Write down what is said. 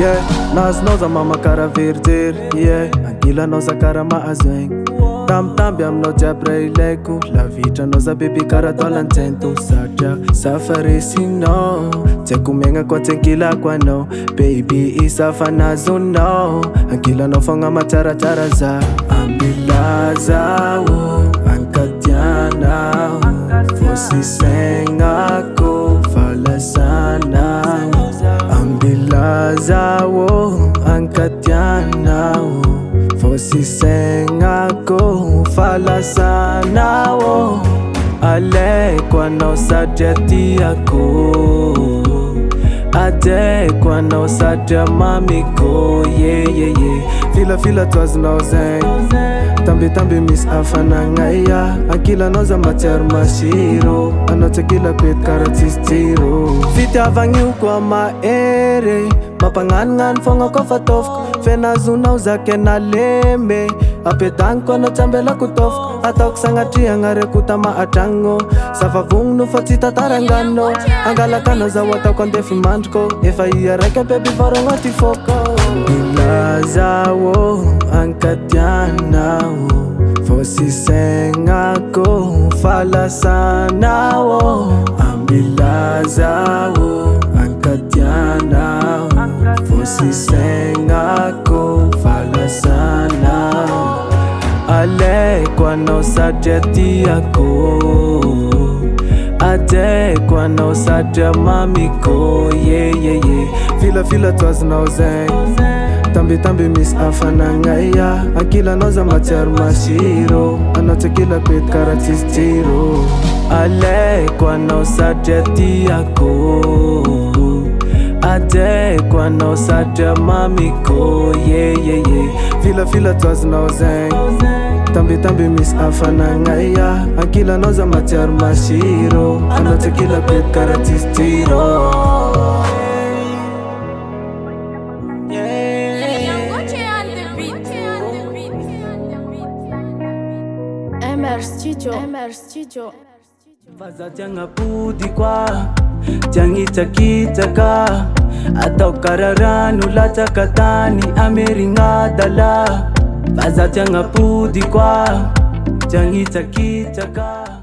yeah. Nós a mama cara verter, yeah. Anguila nós a cara maazeng. Tam-tambi aminao jiaby ray ilaiko. Lavitra za baby karaha taolantento. Satria safaresinao, tsy haiko miaigna koa tsy ankilako anao. Baby isafanazonao, ankilanao fogna matsaratsara za. Ambilazao, ankatianao, fosi saignako, falasanao. Ambilazao, ankatianao, fosi saignako, falasanao. Alaiko anao satria tiako, adeko anao satria mamiko, yeah, yeah, yeah. Filafila toazinao zegny, tambitamby misy hafanagnaia. Ankilanao za matsiaro masiro, anao tsy ankilako eto karaha tsisy tsiro. Fitiavagna io koa mahery, mampagnanognano fogna koa fa tofoko. Fenazonao zaky nalembe, apedaniko anao tsy ambelako tofoko. Ataoko sagnatriagna reko tama atragno, savavogno fa tsy tatarangano. Angalakanao zaho ataoko andefy mandriko, efa iaraika baby varogno ty foko. Ambilazao, ankatianao, fosi saignako, falasanao. Ambilazao, ankatianao, fosi saignako, falasanao. Alaiko anao satria tiako, adeko anao satria mamiko, yeah, yeah, yeah. Filafila toazinao zegny, tambitamby misy hafanagnaia. Ankilanao za matsiaro masiro, anao tsy ankilako eto karaha tsisy tsiro. Alaiko anao satria tiako, adeko anao satria mamiko, yeah, yeah, yeah. Filafila toazinao zegny, tambitamby misy hafanagnaia. Ankilanao za matsiaro masiro, anao tsy ankilako eto karaha tsisy tsiro. MR Studio. Vaza tiagnapody koa, tiagnitsakitsaka, atao karaha rano latsaka tany amerignadala. Vaza tiagnapody koa, tiagnitsakitsaka.